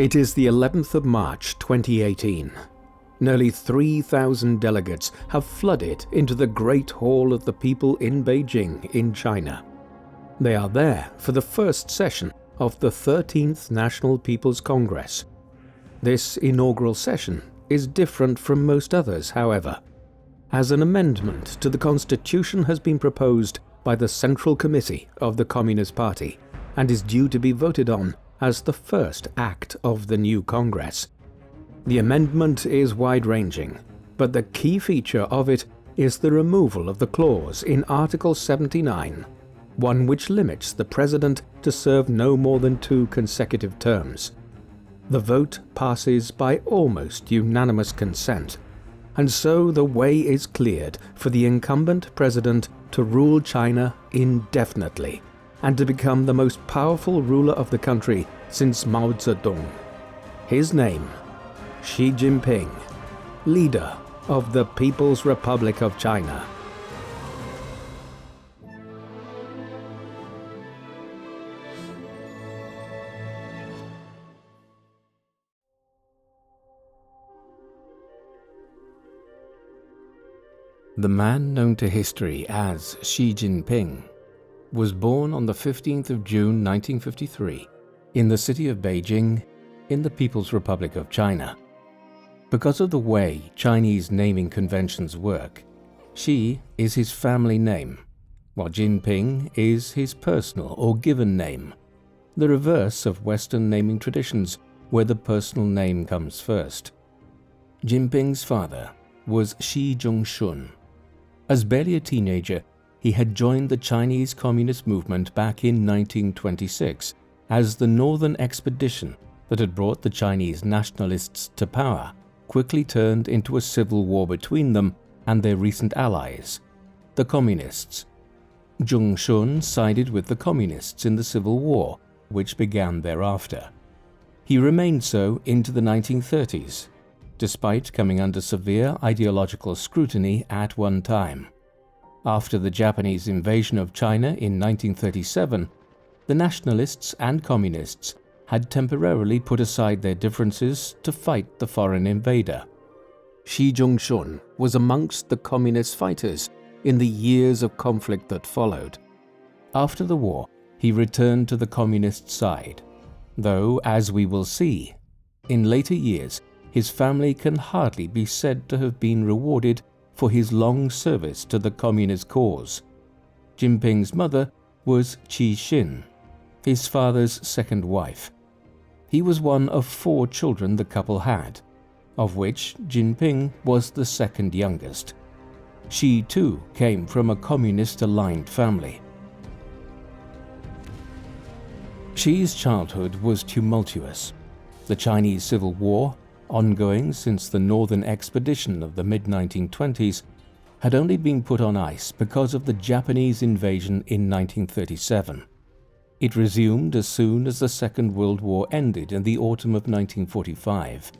It is the 11th of March 2018. Nearly 3,000 delegates have flooded into the Great Hall of the People in Beijing in China. They are there for the first session of the 13th National People's Congress. This inaugural session is different from most others, however, as an amendment to the Constitution has been proposed by the Central Committee of the Communist Party and is due to be voted on as the first act of the new Congress. The amendment is wide-ranging, but the key feature of it is the removal of the clause in Article 79, one which limits the President to serve no more than 2 consecutive terms. The vote passes by almost unanimous consent, and so the way is cleared for the incumbent President to rule China indefinitely and to become the most powerful ruler of the country since Mao Zedong. His name, Xi Jinping, leader of the People's Republic of China. The man known to history as Xi Jinping was born on the 15th of June 1953 in the city of Beijing in the People's Republic of China. Because of the way Chinese naming conventions work, Xi is his family name, while Jinping is his personal or given name, the reverse of Western naming traditions where the personal name comes first. Jinping's father was Xi Zhongxun. As barely a teenager, he had joined the Chinese Communist movement back in 1926 as the Northern Expedition that had brought the Chinese nationalists to power quickly turned into a civil war between them and their recent allies, the Communists. Zhongxun sided with the Communists in the Civil War, which began thereafter. He remained so into the 1930s, despite coming under severe ideological scrutiny at one time. After the Japanese invasion of China in 1937, the nationalists and communists had temporarily put aside their differences to fight the foreign invader. Xi Zhongxun was amongst the communist fighters in the years of conflict that followed. After the war, he returned to the communist side, though, as we will see, in later years, his family can hardly be said to have been rewarded for his long service to the communist cause. Jinping's mother was Qi Xin, his father's second wife. He was one of 4 children the couple had, of which Jinping was the second youngest. She too came from a communist-aligned family. Xi's childhood was tumultuous. The Chinese Civil War, ongoing since the Northern Expedition of the mid-1920s, had only been put on ice because of the Japanese invasion in 1937. It resumed as soon as the Second World War ended in the autumn of 1945.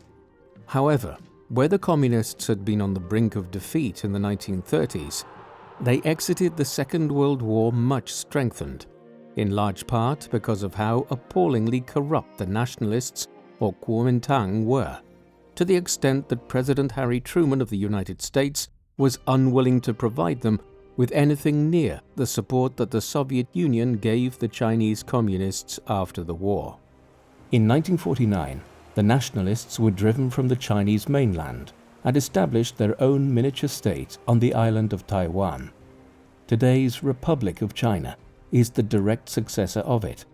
However, where the Communists had been on the brink of defeat in the 1930s, they exited the Second World War much strengthened, in large part because of how appallingly corrupt the nationalists or Kuomintang were, to the extent that President Harry Truman of the United States was unwilling to provide them with anything near the support that the Soviet Union gave the Chinese Communists after the war. In 1949, the nationalists were driven from the Chinese mainland and established their own miniature state on the island of Taiwan. Today's Republic of China is the direct successor of it.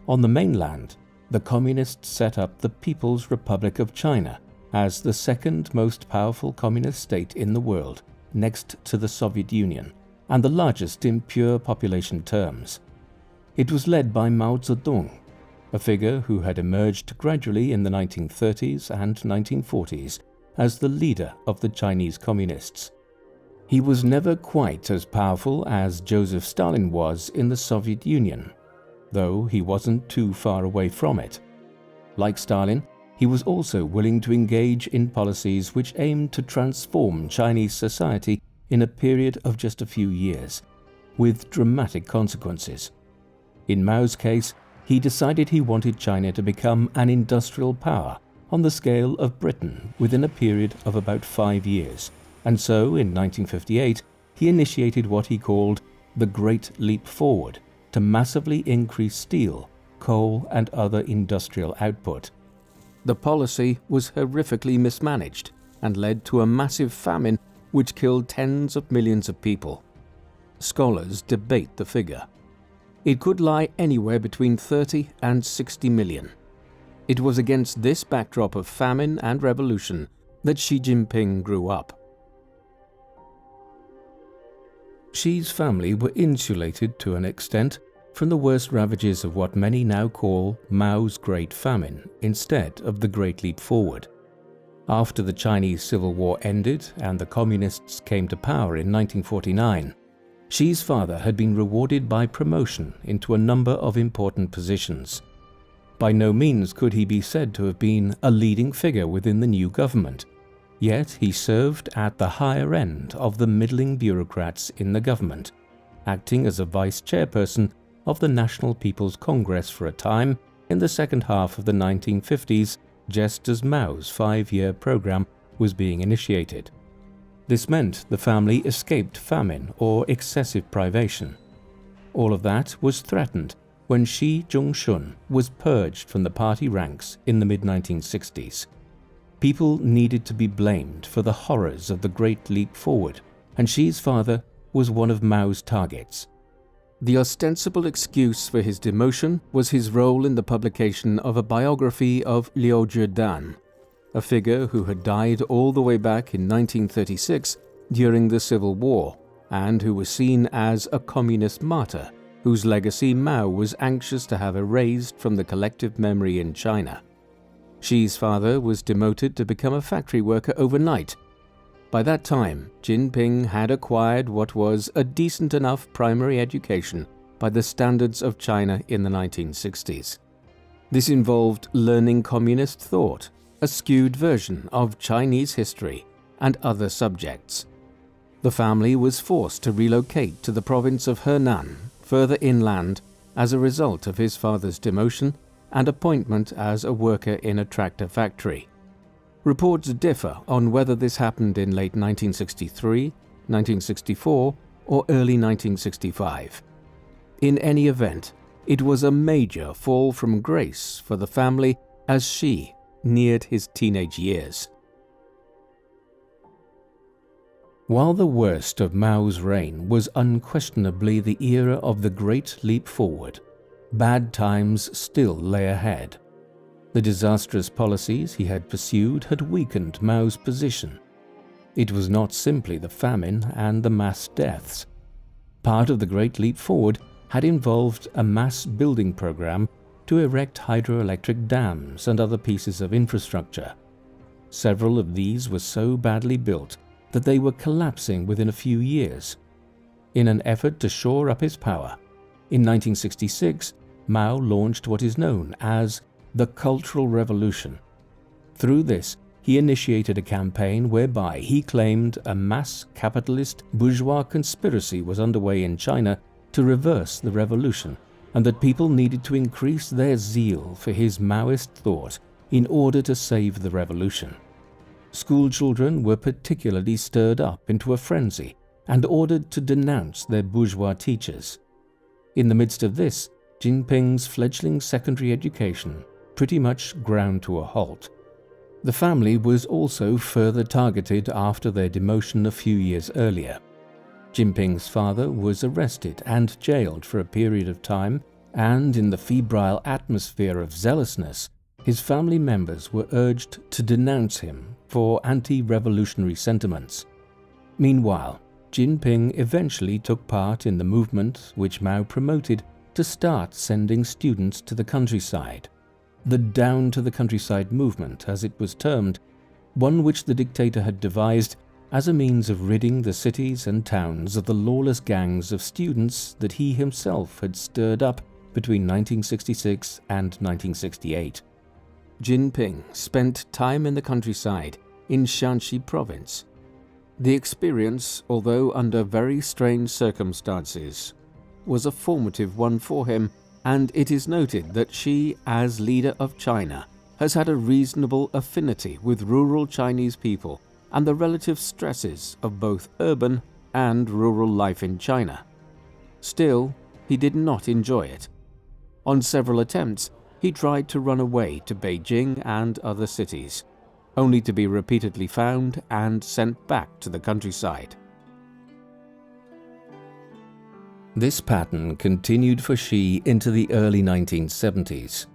On the mainland, the Communists set up the People's Republic of China as the second most powerful communist state in the world, next to the Soviet Union, and the largest in pure population terms. It was led by Mao Zedong, a figure who had emerged gradually in the 1930s and 1940s as the leader of the Chinese Communists. He was never quite as powerful as Joseph Stalin was in the Soviet Union, though he wasn't too far away from it. Like Stalin, he was also willing to engage in policies which aimed to transform Chinese society in a period of just a few years, with dramatic consequences. In Mao's case, he decided he wanted China to become an industrial power on the scale of Britain within a period of about 5 years, and so in 1958 he initiated what he called the Great Leap Forward to massively increase steel, coal and other industrial output. The policy was horrifically mismanaged and led to a massive famine which killed tens of millions of people. Scholars debate the figure. It could lie anywhere between 30 and 60 million. It was against this backdrop of famine and revolution that Xi Jinping grew up. Xi's family were insulated to an extent from the worst ravages of what many now call Mao's Great Famine instead of the Great Leap Forward. After the Chinese Civil War ended and the Communists came to power in 1949, Xi's father had been rewarded by promotion into a number of important positions. By no means could he be said to have been a leading figure within the new government, yet he served at the higher end of the middling bureaucrats in the government, acting as a vice chairperson of the National People's Congress for a time in the second half of the 1950s, just as Mao's 5-year program was being initiated. This meant the family escaped famine or excessive privation. All of that was threatened when Xi Zhongxun was purged from the party ranks in the mid-1960s. People needed to be blamed for the horrors of the Great Leap Forward, and Xi's father was one of Mao's targets. The ostensible excuse for his demotion was his role in the publication of a biography of Liu Zhidan, a figure who had died all the way back in 1936 during the Civil War, and who was seen as a communist martyr whose legacy Mao was anxious to have erased from the collective memory in China. Xi's father was demoted to become a factory worker overnight. By that time, Jinping had acquired what was a decent enough primary education by the standards of China in the 1960s. This involved learning communist thought, a skewed version of Chinese history, and other subjects. The family was forced to relocate to the province of Henan, further inland, as a result of his father's demotion and appointment as a worker in a tractor factory. Reports differ on whether this happened in late 1963, 1964, or early 1965. In any event, it was a major fall from grace for the family as Xi neared his teenage years. While the worst of Mao's reign was unquestionably the era of the Great Leap Forward, bad times still lay ahead. The disastrous policies he had pursued had weakened Mao's position. It was not simply the famine and the mass deaths. Part of the Great Leap Forward had involved a mass building program to erect hydroelectric dams and other pieces of infrastructure. Several of these were so badly built that they were collapsing within a few years. In an effort to shore up his power, in 1966, Mao launched what is known as the Cultural Revolution. Through this, he initiated a campaign whereby he claimed a mass capitalist bourgeois conspiracy was underway in China to reverse the revolution, and that people needed to increase their zeal for his Maoist thought in order to save the revolution. School children were particularly stirred up into a frenzy and ordered to denounce their bourgeois teachers. In the midst of this, Jinping's fledgling secondary education pretty much ground to a halt. The family was also further targeted after their demotion a few years earlier. Jinping's father was arrested and jailed for a period of time, and in the febrile atmosphere of zealousness, his family members were urged to denounce him for anti-revolutionary sentiments. Meanwhile, Jinping eventually took part in the movement which Mao promoted to start sending students to the countryside. The Down to the Countryside movement, as it was termed, one which the dictator had devised as a means of ridding the cities and towns of the lawless gangs of students that he himself had stirred up between 1966 and 1968. Jinping spent time in the countryside in Shaanxi province. The experience, although under very strange circumstances, was a formative one for him and it is noted that Xi, as leader of China, has had a reasonable affinity with rural Chinese people and the relative stresses of both urban and rural life in China. Still, he did not enjoy it. On several attempts, he tried to run away to Beijing and other cities, only to be repeatedly found and sent back to the countryside. This pattern continued for Xi into the early 1970s.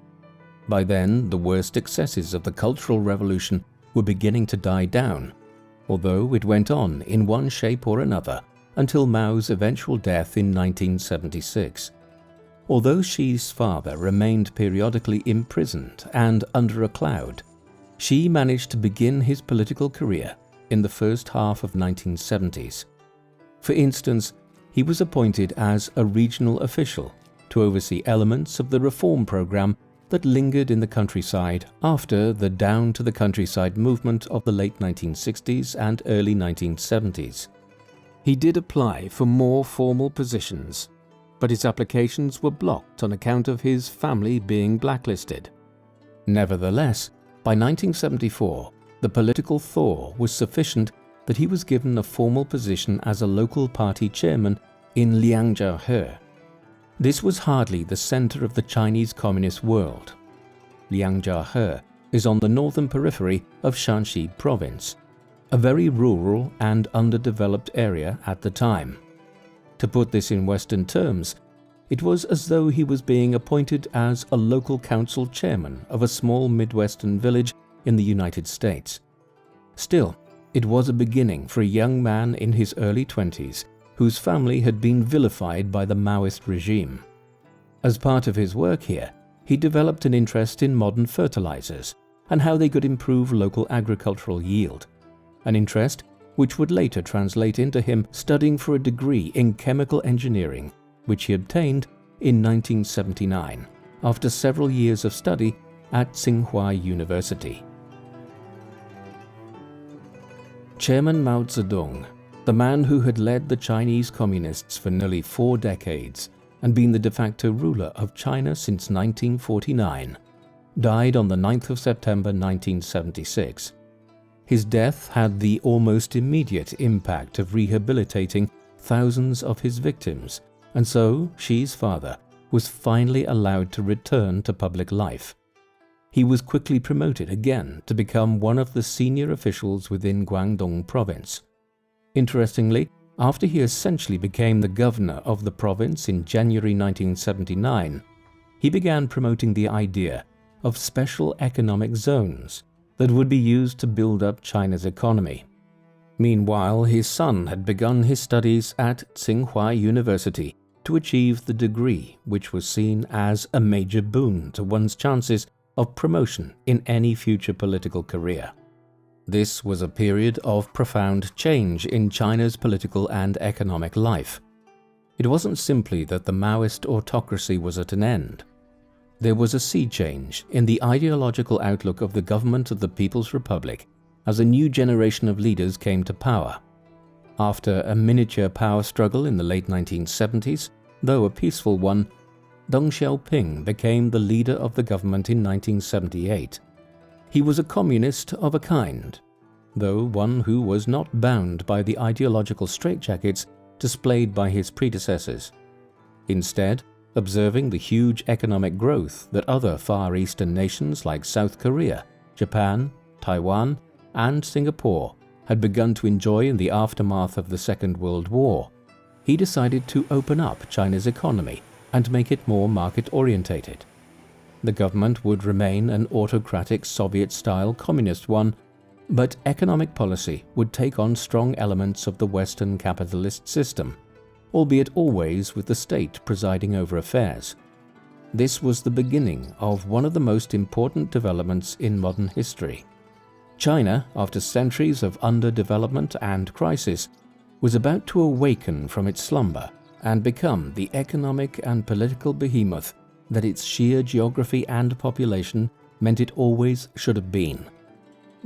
By then, the worst excesses of the Cultural Revolution were beginning to die down, although it went on in one shape or another until Mao's eventual death in 1976. Although Xi's father remained periodically imprisoned and under a cloud, Xi managed to begin his political career in the first half of 1970s. For instance, he was appointed as a regional official to oversee elements of the reform program that lingered in the countryside after the down to the countryside movement of the late 1960s and early 1970s. He did apply for more formal positions, but his applications were blocked on account of his family being blacklisted. Nevertheless, by 1974, the political thaw was sufficient that he was given a formal position as a local party chairman in Liangjiahe. This was hardly the center of the Chinese Communist world. Liangjiahe is on the northern periphery of Shaanxi province, a very rural and underdeveloped area at the time. To put this in Western terms, it was as though he was being appointed as a local council chairman of a small Midwestern village in the United States. Still, it was a beginning for a young man in his early 20s whose family had been vilified by the Maoist regime. As part of his work here, he developed an interest in modern fertilizers and how they could improve local agricultural yield, an interest which would later translate into him studying for a degree in chemical engineering, which he obtained in 1979 after several years of study at Tsinghua University. Chairman Mao Zedong, the man who had led the Chinese Communists for nearly 4 decades and been the de facto ruler of China since 1949, died on the 9th of September 1976. His death had the almost immediate impact of rehabilitating thousands of his victims, and so Xi's father was finally allowed to return to public life. He was quickly promoted again to become one of the senior officials within Guangdong province. Interestingly, after he essentially became the governor of the province in January 1979, he began promoting the idea of special economic zones that would be used to build up China's economy. Meanwhile, his son had begun his studies at Tsinghua University to achieve the degree which was seen as a major boon to one's chances of promotion in any future political career. This was a period of profound change in China's political and economic life. It wasn't simply that the Maoist autocracy was at an end. There was a sea change in the ideological outlook of the government of the People's Republic as a new generation of leaders came to power. After a miniature power struggle in the late 1970s, though a peaceful one, Deng Xiaoping became the leader of the government in 1978. He was a communist of a kind, though one who was not bound by the ideological straitjackets displayed by his predecessors. Instead, observing the huge economic growth that other Far Eastern nations like South Korea, Japan, Taiwan, and Singapore had begun to enjoy in the aftermath of the Second World War, he decided to open up China's economy and make it more market-orientated. The government would remain an autocratic Soviet-style communist one, but economic policy would take on strong elements of the Western capitalist system, albeit always with the state presiding over affairs. This was the beginning of one of the most important developments in modern history. China, after centuries of underdevelopment and crisis, was about to awaken from its slumber and become the economic and political behemoth that its sheer geography and population meant it always should have been.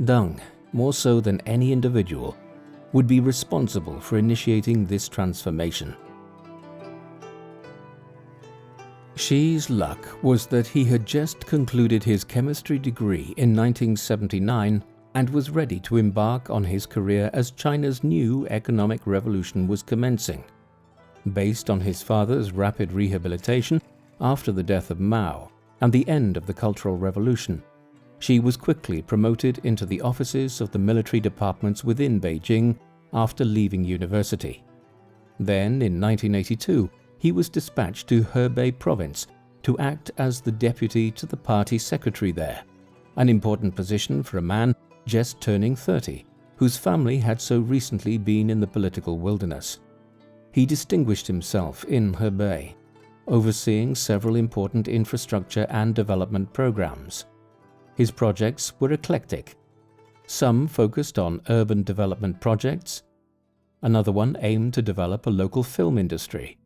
Deng, more so than any individual, would be responsible for initiating this transformation. Xi's luck was that he had just concluded his chemistry degree in 1979 and was ready to embark on his career as China's new economic revolution was commencing. Based on his father's rapid rehabilitation after the death of Mao and the end of the Cultural Revolution, Xi was quickly promoted into the offices of the military departments within Beijing after leaving university. Then, in 1982, he was dispatched to Hebei province to act as the deputy to the party secretary there, an important position for a man just turning 30, whose family had so recently been in the political wilderness. He distinguished himself in Hebei, overseeing several important infrastructure and development programs. His projects were eclectic. Some focused on urban development projects. Another one aimed to develop a local film industry.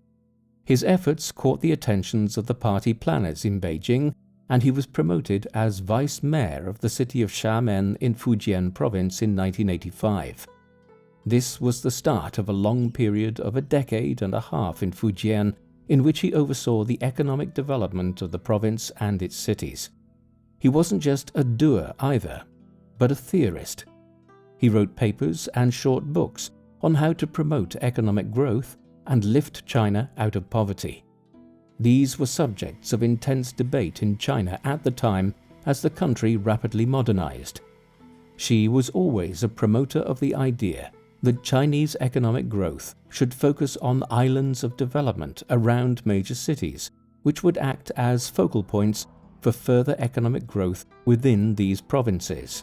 His efforts caught the attentions of the party planners in Beijing, and he was promoted as vice mayor of the city of Xiamen in Fujian province in 1985. This was the start of a long period of a decade and a half in Fujian, in which he oversaw the economic development of the province and its cities. He wasn't just a doer either, but a theorist. He wrote papers and short books on how to promote economic growth and lift China out of poverty. These were subjects of intense debate in China at the time as the country rapidly modernized. Xi was always a promoter of the idea that Chinese economic growth should focus on islands of development around major cities, which would act as focal points for further economic growth within these provinces.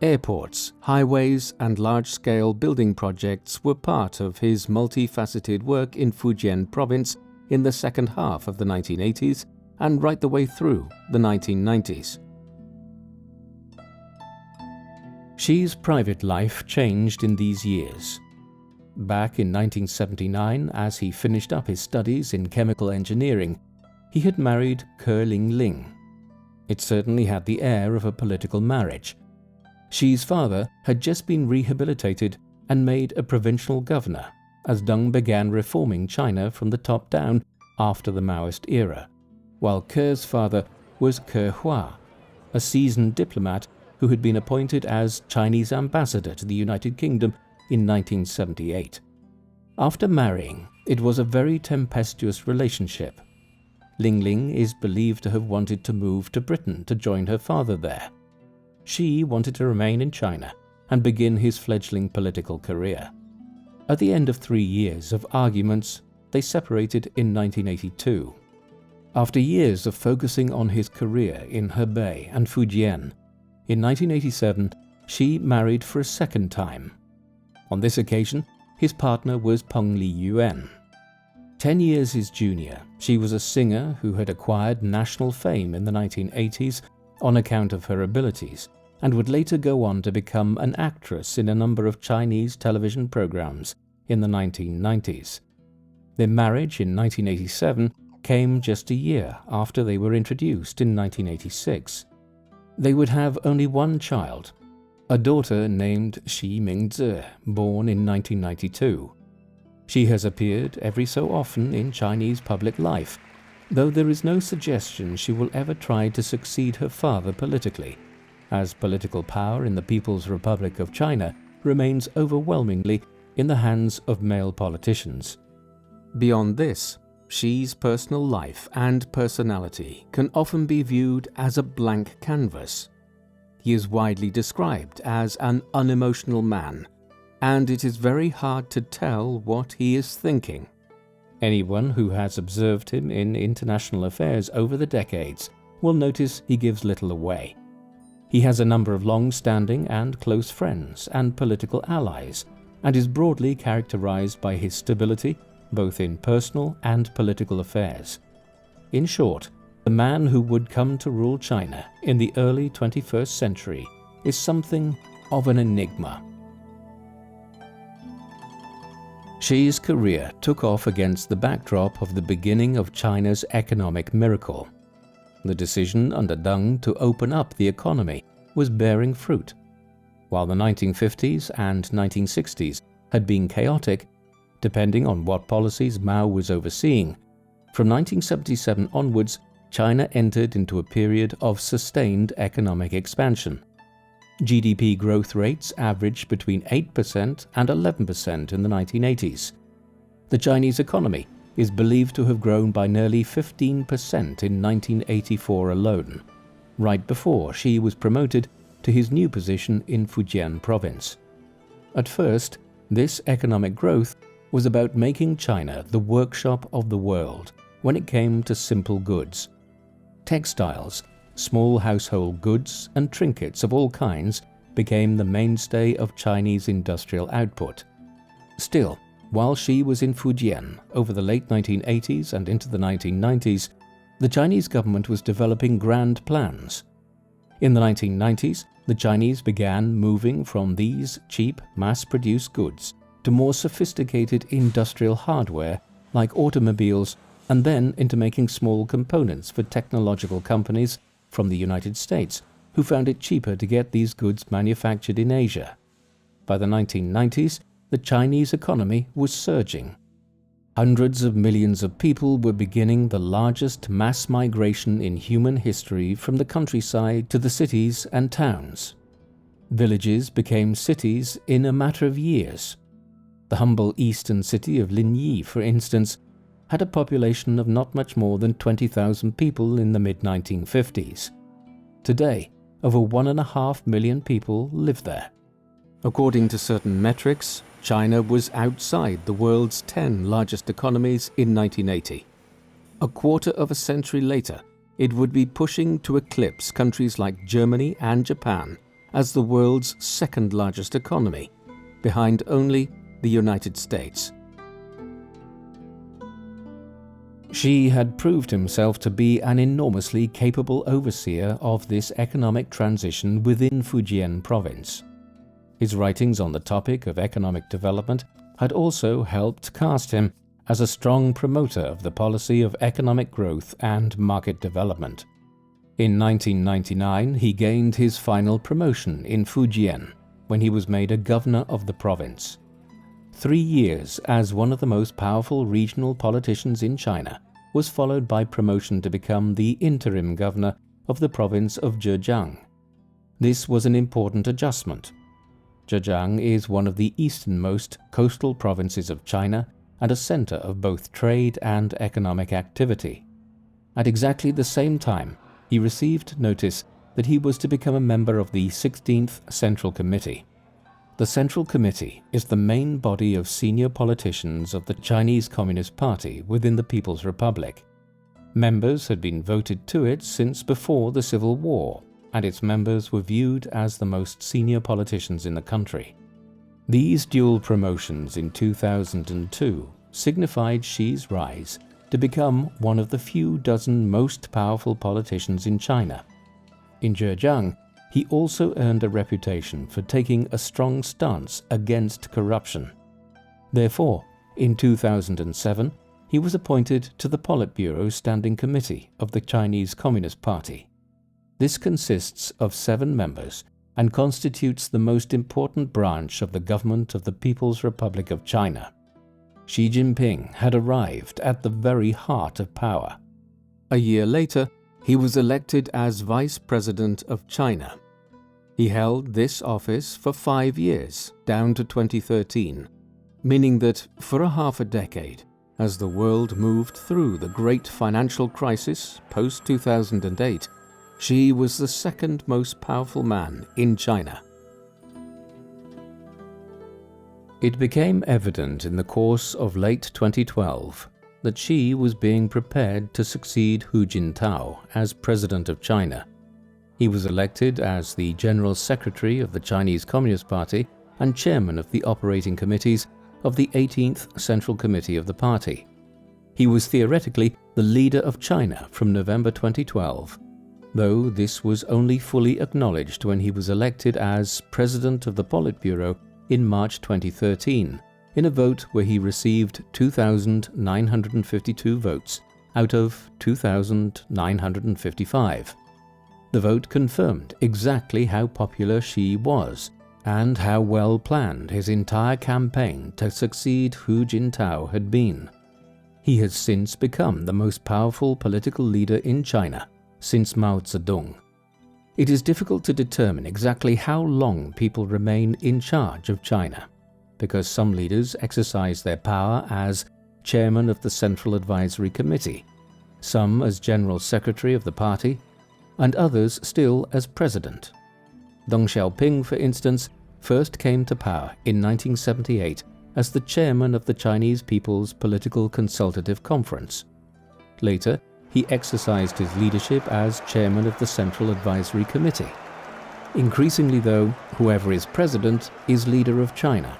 Airports, highways, and large-scale building projects were part of his multifaceted work in Fujian province in the second half of the 1980s and right the way through the 1990s. Xi's private life changed in these years. Back in 1979, as he finished up his studies in chemical engineering, he had married Ke Lingling. It certainly had the air of a political marriage. Xi's father had just been rehabilitated and made a provincial governor, as Deng began reforming China from the top down after the Maoist era, while Ke's father was Ke Hua, a seasoned diplomat who had been appointed as Chinese ambassador to the United Kingdom in 1978. After marrying, it was a very tempestuous relationship. Lingling is believed to have wanted to move to Britain to join her father there. Xi wanted to remain in China and begin his fledgling political career. At the end of 3 years of arguments, they separated in 1982. After years of focusing on his career in Hebei and Fujian, in 1987, Xi married for a second time. On this occasion, his partner was Peng Liyuan. 10 years his junior, she was a singer who had acquired national fame in the 1980s on account of her abilities, and would later go on to become an actress in a number of Chinese television programs in the 1990s. Their marriage in 1987 came just a year after they were introduced in 1986. They would have only one child, a daughter named Xi Mingzi, born in 1992. She has appeared every so often in Chinese public life, though there is no suggestion she will ever try to succeed her father politically, as political power in the People's Republic of China remains overwhelmingly in the hands of male politicians. Beyond this, Xi's personal life and personality can often be viewed as a blank canvas. He is widely described as an unemotional man, and it is very hard to tell what he is thinking. Anyone who has observed him in international affairs over the decades will notice he gives little away. He has a number of long-standing and close friends and political allies, and is broadly characterized by his stability, both in personal and political affairs. In short, the man who would come to rule China in the early 21st century is something of an enigma. Xi's career took off against the backdrop of the beginning of China's economic miracle. The decision under Deng to open up the economy was bearing fruit. While the 1950s and 1960s had been chaotic, depending on what policies Mao was overseeing, From 1977 onwards, China entered into a period of sustained economic expansion. GDP growth rates averaged between 8% and 11% in the 1980s. The Chinese economy is believed to have grown by nearly 15% in 1984 alone, right before Xi was promoted to his new position in Fujian province. At first, this economic growth was about making China the workshop of the world when it came to simple goods. Textiles, small household goods, and trinkets of all kinds became the mainstay of Chinese industrial output. Still, while Xi was in Fujian over the late 1980s and into the 1990s, the Chinese government was developing grand plans. In the 1990s, the Chinese began moving from these cheap, mass-produced goods to more sophisticated industrial hardware like automobiles, and then into making small components for technological companies from the United States, who found it cheaper to get these goods manufactured in Asia. By the 1990s, the Chinese economy was surging. Hundreds of millions of people were beginning the largest mass migration in human history from the countryside to the cities and towns. Villages became cities in a matter of years. The humble eastern city of Liangjiahe, for instance, had a population of not much more than 20,000 people in the mid-1950s. Today, over 1.5 million people live there. According to certain metrics, China was outside the world's 10 largest economies in 1980. A quarter of a century later, it would be pushing to eclipse countries like Germany and Japan as the world's second largest economy, behind only the United States. Xi had proved himself to be an enormously capable overseer of this economic transition within Fujian province. His writings on the topic of economic development had also helped cast him as a strong promoter of the policy of economic growth and market development. In 1999, he gained his final promotion in Fujian when he was made a governor of the province. 3 years as one of the most powerful regional politicians in China was followed by promotion to become the interim governor of the province of Zhejiang. This was an important adjustment. Zhejiang is one of the easternmost coastal provinces of China and a center of both trade and economic activity. At exactly the same time, he received notice that he was to become a member of the 16th Central Committee. The Central Committee is the main body of senior politicians of the Chinese Communist Party within the People's Republic. Members had been voted to it since before the Civil War, and its members were viewed as the most senior politicians in the country. These dual promotions in 2002 signified Xi's rise to become one of the few dozen most powerful politicians in China. In Zhejiang, he also earned a reputation for taking a strong stance against corruption. Therefore, in 2007, he was appointed to the Politburo Standing Committee of the Chinese Communist Party. This consists of 7 members and constitutes the most important branch of the government of the People's Republic of China. Xi Jinping had arrived at the very heart of power. A year later, he was elected as Vice President of China. He held this office for 5 years, down to 2013, meaning that for a half a decade, as the world moved through the great financial crisis post-2008, Xi was the second most powerful man in China. It became evident in the course of late 2012 that Xi was being prepared to succeed Hu Jintao as President of China. He was elected as the General Secretary of the Chinese Communist Party and Chairman of the operating committees of the 18th Central Committee of the party. He was theoretically the leader of China from November 2012, though this was only fully acknowledged when he was elected as President of the Politburo in March 2013, in a vote where he received 2,952 votes out of 2,955. The vote confirmed exactly how popular Xi was and how well planned his entire campaign to succeed Hu Jintao had been. He has since become the most powerful political leader in China since Mao Zedong. It is difficult to determine exactly how long people remain in charge of China, because some leaders exercise their power as chairman of the Central Advisory Committee, some as general secretary of the party, and others still as president. Deng Xiaoping, for instance, first came to power in 1978 as the chairman of the Chinese People's Political Consultative Conference. Later, he exercised his leadership as chairman of the Central Advisory Committee. Increasingly, though, whoever is president is leader of China.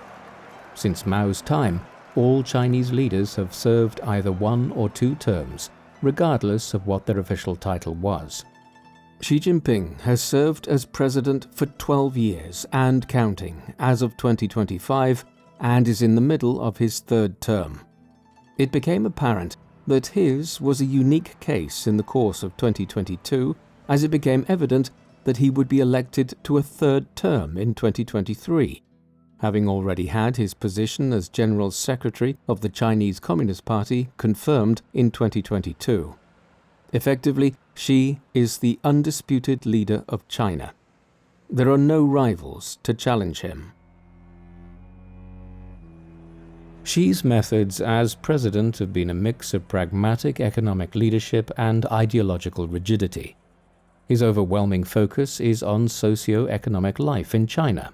Since Mao's time, all Chinese leaders have served either 1 or 2 terms, regardless of what their official title was. Xi Jinping has served as president for 12 years and counting as of 2025, and is in the middle of his 3rd term. It became apparent that his was a unique case in the course of 2022, as it became evident that he would be elected to a 3rd term in 2023, having already had his position as General Secretary of the Chinese Communist Party confirmed in 2022. Effectively, Xi is the undisputed leader of China. There are no rivals to challenge him. Xi's methods as president have been a mix of pragmatic economic leadership and ideological rigidity. His overwhelming focus is on socio-economic life in China.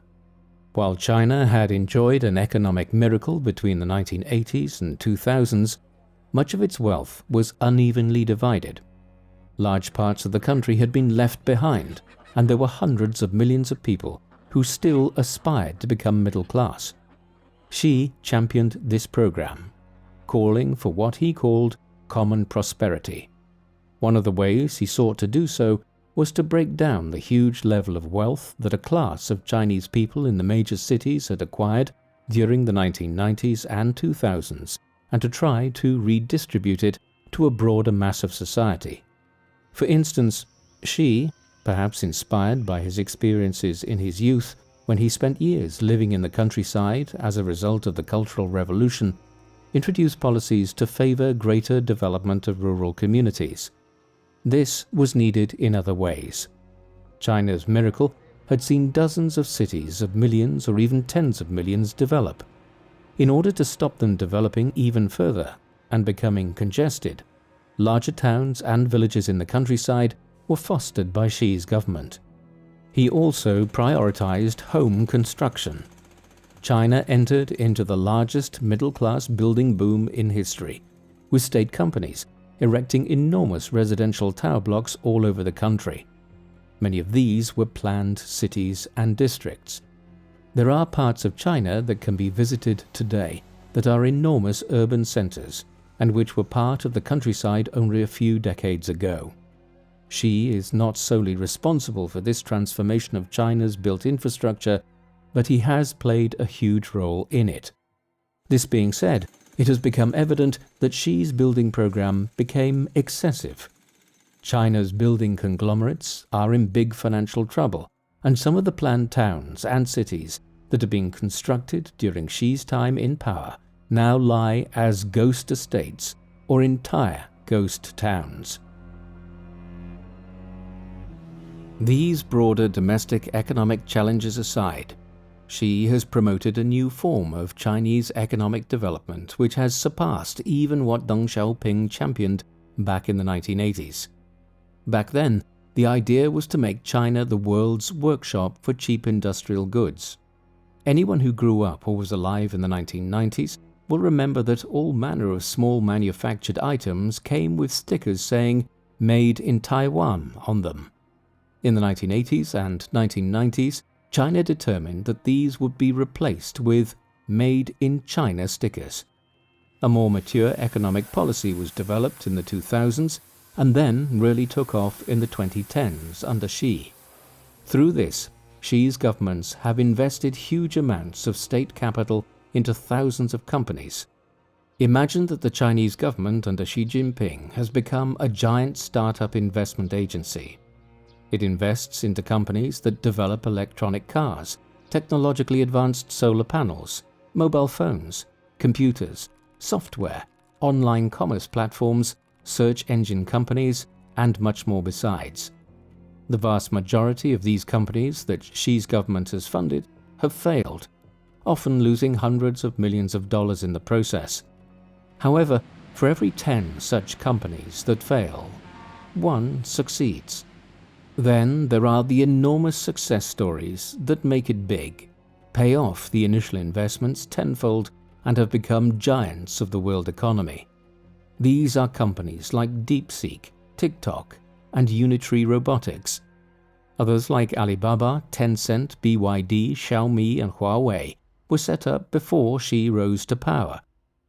While China had enjoyed an economic miracle between the 1980s and 2000s, much of its wealth was unevenly divided. Large parts of the country had been left behind, and there were hundreds of millions of people who still aspired to become middle class. Xi championed this program, calling for what he called common prosperity. One of the ways he sought to do so was to break down the huge level of wealth that a class of Chinese people in the major cities had acquired during the 1990s and 2000s, and to try to redistribute it to a broader mass of society. For instance, Xi, perhaps inspired by his experiences in his youth when he spent years living in the countryside as a result of the Cultural Revolution, introduced policies to favor greater development of rural communities. This was needed in other ways. China's miracle had seen dozens of cities of millions or even tens of millions develop. In order to stop them developing even further and becoming congested, larger towns and villages in the countryside were fostered by Xi's government. He also prioritized home construction. China entered into the largest middle-class building boom in history, with state companies erecting enormous residential tower blocks all over the country. Many of these were planned cities and districts. There are parts of China that can be visited today that are enormous urban centers and which were part of the countryside only a few decades ago. Xi is not solely responsible for this transformation of China's built infrastructure, but he has played a huge role in it. This being said, it has become evident that Xi's building program became excessive. China's building conglomerates are in big financial trouble, and some of the planned towns and cities that are being constructed during Xi's time in power now lie as ghost estates or entire ghost towns. These broader domestic economic challenges aside, Xi has promoted a new form of Chinese economic development which has surpassed even what Deng Xiaoping championed back in the 1980s. Back then, the idea was to make China the world's workshop for cheap industrial goods. Anyone who grew up or was alive in the 1990s will remember that all manner of small manufactured items came with stickers saying "Made in Taiwan" on them. In the 1980s and 1990s, China determined that these would be replaced with "Made in China" stickers. A more mature economic policy was developed in the 2000s and then really took off in the 2010s under Xi. Through this, Xi's governments have invested huge amounts of state capital into thousands of companies. Imagine that the Chinese government under Xi Jinping has become a giant startup investment agency. It invests into companies that develop electronic cars, technologically advanced solar panels, mobile phones, computers, software, online commerce platforms, search engine companies, and much more besides. The vast majority of these companies that Xi's government has funded have failed, often losing hundreds of millions of dollars in the process. However, for every 10 such companies that fail, one succeeds. Then there are the enormous success stories that make it big, pay off the initial investments tenfold, and have become giants of the world economy. These are companies like DeepSeek, TikTok, and Unitary Robotics. Others like Alibaba, Tencent, BYD, Xiaomi, and Huawei were set up before Xi rose to power,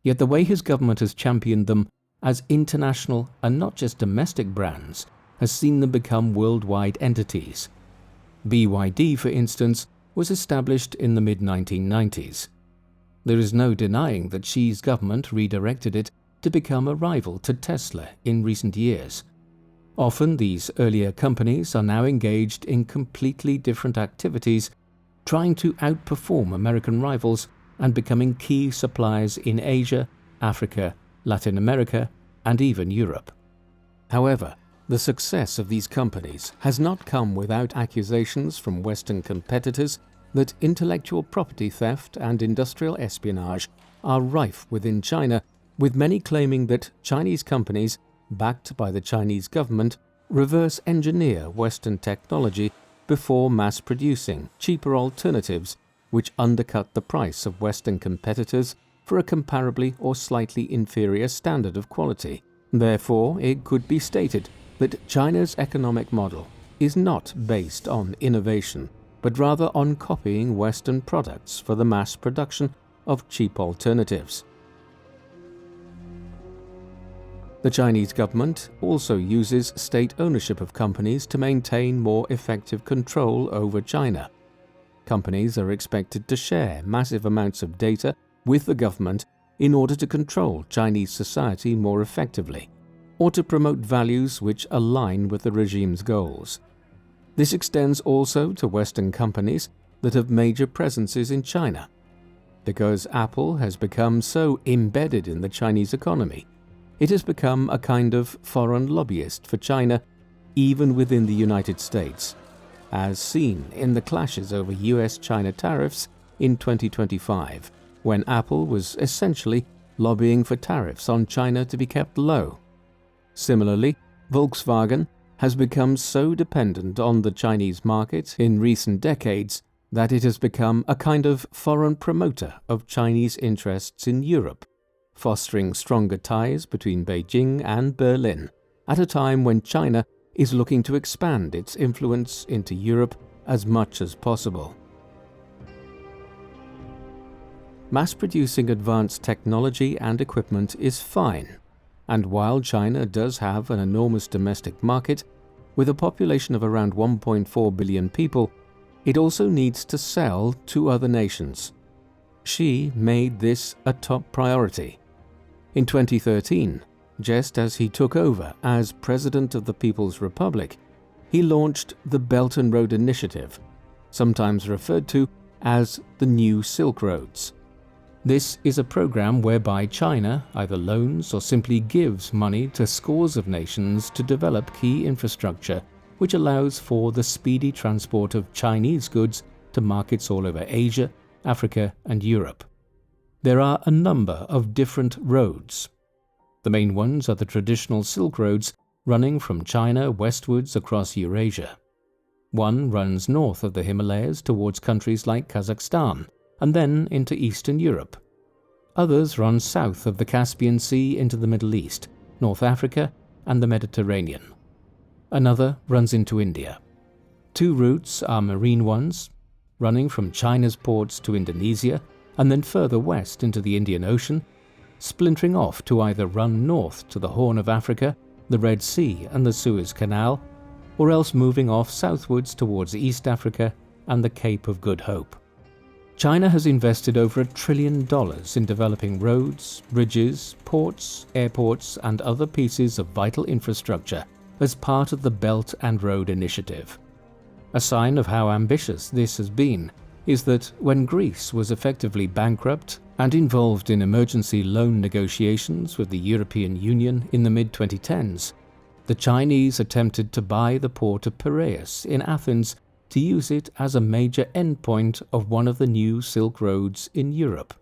yet the way his government has championed them as international and not just domestic brands has seen them become worldwide entities. BYD, for instance, was established in the mid-1990s. There is no denying that Xi's government redirected it to become a rival to Tesla in recent years. Often these earlier companies are now engaged in completely different activities, trying to outperform American rivals and becoming key suppliers in Asia, Africa, Latin America, and even Europe. However, the success of these companies has not come without accusations from Western competitors that intellectual property theft and industrial espionage are rife within China, with many claiming that Chinese companies, backed by the Chinese government, reverse engineer Western technology before mass-producing cheaper alternatives which undercut the price of Western competitors for a comparably or slightly inferior standard of quality. Therefore, it could be stated that China's economic model is not based on innovation, but rather on copying Western products for the mass production of cheap alternatives. The Chinese government also uses state ownership of companies to maintain more effective control over China. Companies are expected to share massive amounts of data with the government in order to control Chinese society more effectively, or to promote values which align with the regime's goals. This extends also to Western companies that have major presences in China. Because Apple has become so embedded in the Chinese economy, it has become a kind of foreign lobbyist for China, even within the United States, as seen in the clashes over US-China tariffs in 2025, when Apple was essentially lobbying for tariffs on China to be kept low. Similarly, Volkswagen has become so dependent on the Chinese market in recent decades that it has become a kind of foreign promoter of Chinese interests in Europe, fostering stronger ties between Beijing and Berlin at a time when China is looking to expand its influence into Europe as much as possible. Mass-producing advanced technology and equipment is fine, and while China does have an enormous domestic market, with a population of around 1.4 billion people, it also needs to sell to other nations. Xi made this a top priority. In 2013, just as he took over as President of the People's Republic, he launched the Belt and Road Initiative, sometimes referred to as the New Silk Roads. This is a program whereby China either loans or simply gives money to scores of nations to develop key infrastructure which allows for the speedy transport of Chinese goods to markets all over Asia, Africa, and Europe. There are a number of different roads. The main ones are the traditional Silk Roads running from China westwards across Eurasia. One runs north of the Himalayas towards countries like Kazakhstan, and then into Eastern Europe. Others run south of the Caspian Sea into the Middle East, North Africa, and the Mediterranean. Another runs into India. Two routes are marine ones, running from China's ports to Indonesia, and then further west into the Indian Ocean, splintering off to either run north to the Horn of Africa, the Red Sea, and the Suez Canal, or else moving off southwards towards East Africa and the Cape of Good Hope. China has invested over $1 trillion in developing roads, bridges, ports, airports, and other pieces of vital infrastructure as part of the Belt and Road Initiative. A sign of how ambitious this has been is that when Greece was effectively bankrupt and involved in emergency loan negotiations with the European Union in the mid-2010s, the Chinese attempted to buy the port of Piraeus in Athens to use it as a major endpoint of one of the new Silk Roads in Europe.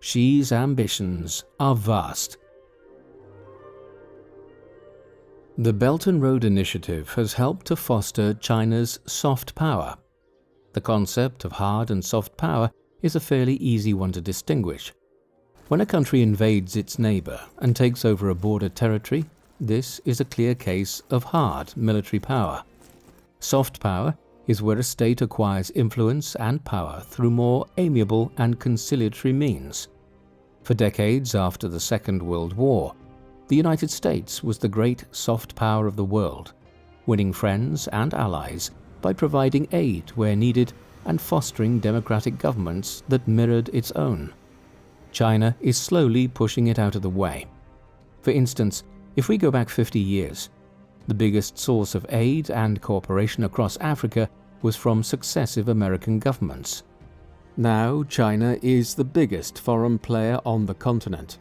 Xi's ambitions are vast. The Belt and Road Initiative has helped to foster China's soft power. The concept of hard and soft power is a fairly easy one to distinguish. When a country invades its neighbor and takes over a border territory, this is a clear case of hard military power. Soft power is where a state acquires influence and power through more amiable and conciliatory means. For decades after the Second World War, the United States was the great soft power of the world, winning friends and allies by providing aid where needed and fostering democratic governments that mirrored its own. China is slowly pushing it out of the way. For instance, if we go back 50 years, the biggest source of aid and cooperation across Africa was from successive American governments. Now China is the biggest foreign player on the continent.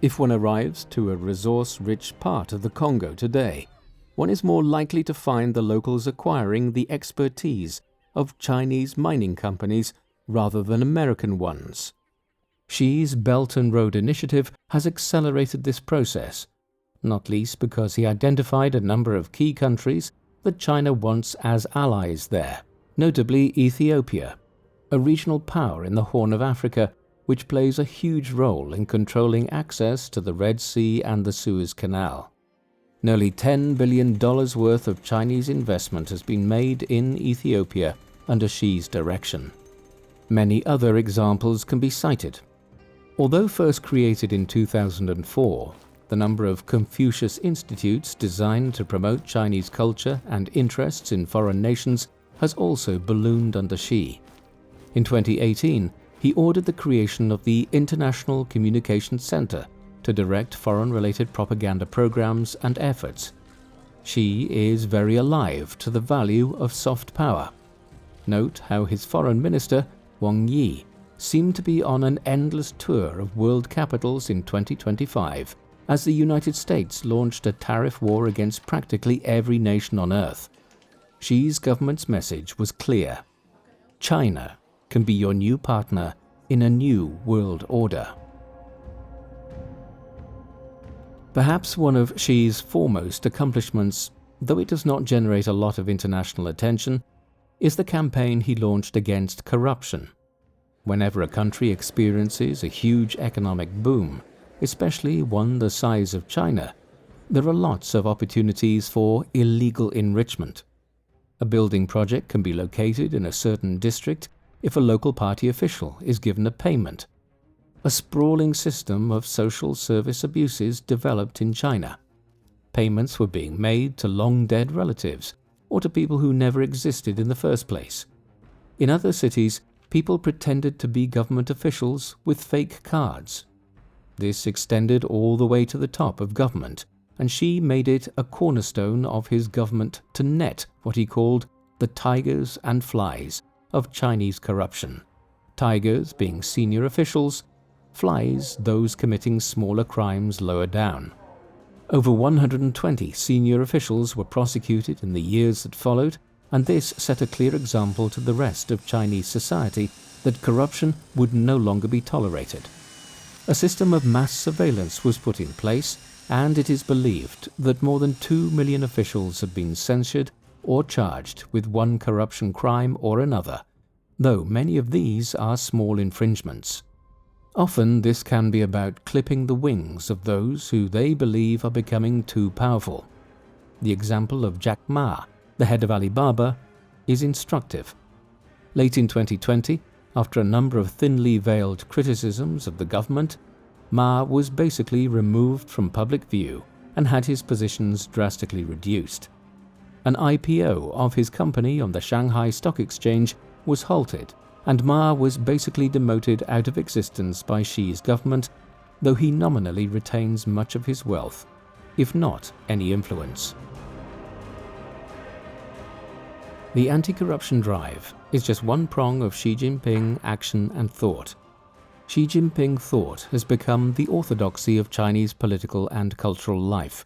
If one arrives to a resource-rich part of the Congo today, one is more likely to find the locals acquiring the expertise of Chinese mining companies rather than American ones. Xi's Belt and Road Initiative has accelerated this process, not least because he identified a number of key countries that China wants as allies there, notably Ethiopia, a regional power in the Horn of Africa which plays a huge role in controlling access to the Red Sea and the Suez Canal. Nearly $10 billion worth of Chinese investment has been made in Ethiopia under Xi's direction. Many other examples can be cited. Although first created in 2004, the number of Confucius Institutes designed to promote Chinese culture and interests in foreign nations has also ballooned under Xi. In 2018, he ordered the creation of the International Communications Center to direct foreign-related propaganda programs and efforts. Xi is very alive to the value of soft power. Note how his foreign minister, Wang Yi, seemed to be on an endless tour of world capitals in 2025 as the United States launched a tariff war against practically every nation on Earth. Xi's government's message was clear: China can be your new partner in a new world order. Perhaps one of Xi's foremost accomplishments, though it does not generate a lot of international attention, is the campaign he launched against corruption. Whenever a country experiences a huge economic boom, especially one the size of China, there are lots of opportunities for illegal enrichment. A building project can be located in a certain district if a local party official is given a payment. A sprawling system of social service abuses developed in China. Payments were being made to long-dead relatives or to people who never existed in the first place. In other cities, people pretended to be government officials with fake cards. This extended all the way to the top of government, and Xi made it a cornerstone of his government to net what he called the tigers and flies of Chinese corruption. Tigers being senior officials, flies those committing smaller crimes lower down. Over 120 senior officials were prosecuted in the years that followed, and this set a clear example to the rest of Chinese society that corruption would no longer be tolerated. A system of mass surveillance was put in place, and it is believed that more than 2 million officials have been censured or charged with one corruption crime or another, though many of these are small infringements. Often this can be about clipping the wings of those who they believe are becoming too powerful. The example of Jack Ma, the head of Alibaba, is instructive. Late in 2020, after a number of thinly veiled criticisms of the government, Ma was basically removed from public view and had his positions drastically reduced. An IPO of his company on the Shanghai Stock Exchange was halted, and Ma was basically demoted out of existence by Xi's government, though he nominally retains much of his wealth, if not any influence. The anti-corruption drive is just one prong of Xi Jinping action and thought. Xi Jinping thought has become the orthodoxy of Chinese political and cultural life.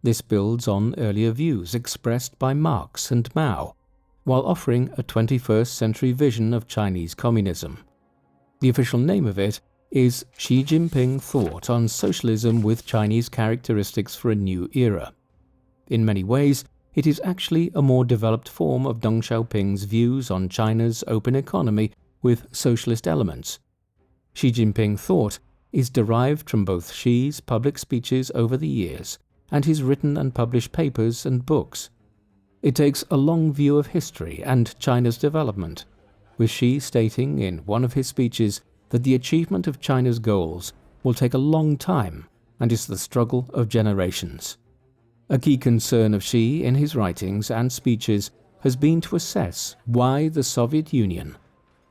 This builds on earlier views expressed by Marx and Mao, while offering a 21st century vision of Chinese communism. The official name of it is Xi Jinping Thought on Socialism with Chinese Characteristics for a New Era. In many ways, it is actually a more developed form of Deng Xiaoping's views on China's open economy with socialist elements. Xi Jinping Thought is derived from both Xi's public speeches over the years and his written and published papers and books. It takes a long view of history and China's development, with Xi stating in one of his speeches that the achievement of China's goals will take a long time and is the struggle of generations. A key concern of Xi in his writings and speeches has been to assess why the Soviet Union,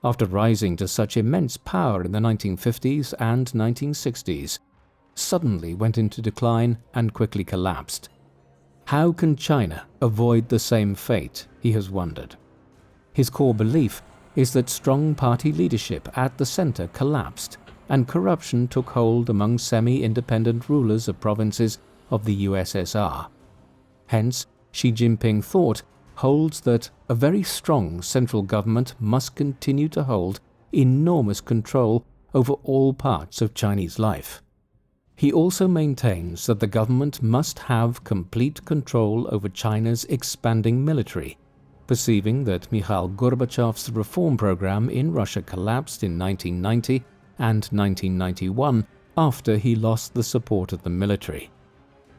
after rising to such immense power in the 1950s and 1960s, suddenly went into decline and quickly collapsed. How can China avoid the same fate, he has wondered. His core belief is that strong party leadership at the center collapsed and corruption took hold among semi-independent rulers of provinces of the USSR. Hence, Xi Jinping Thought holds that a very strong central government must continue to hold enormous control over all parts of Chinese life. He also maintains that the government must have complete control over China's expanding military, perceiving that Mikhail Gorbachev's reform program in Russia collapsed in 1990 and 1991 after he lost the support of the military.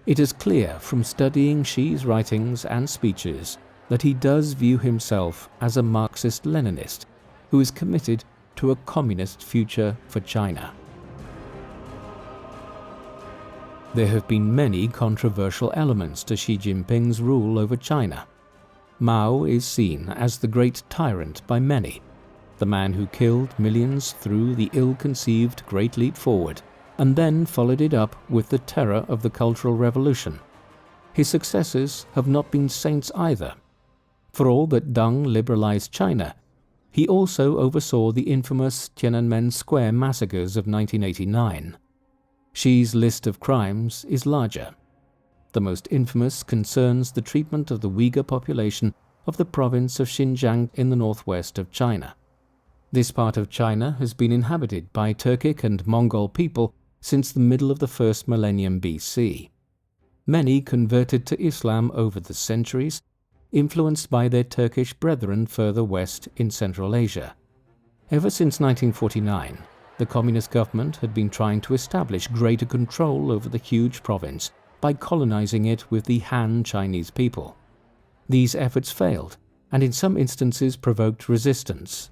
It is clear from studying Xi's writings and speeches that he does view himself as a Marxist-Leninist who is committed to a communist future for China. There have been many controversial elements to Xi Jinping's rule over China. Mao is seen as the great tyrant by many, the man who killed millions through the ill-conceived Great Leap Forward, and then followed it up with the terror of the Cultural Revolution. His successors have not been saints either. For all that Deng liberalized China, he also oversaw the infamous Tiananmen Square massacres of 1989. Xi's list of crimes is larger. The most infamous concerns the treatment of the Uyghur population of the province of Xinjiang in the northwest of China. This part of China has been inhabited by Turkic and Mongol people since the middle of the first millennium BC. Many converted to Islam over the centuries, influenced by their Turkish brethren further west in Central Asia. Ever since 1949, the communist government had been trying to establish greater control over the huge province by colonizing it with the Han Chinese people. These efforts failed, and in some instances provoked resistance.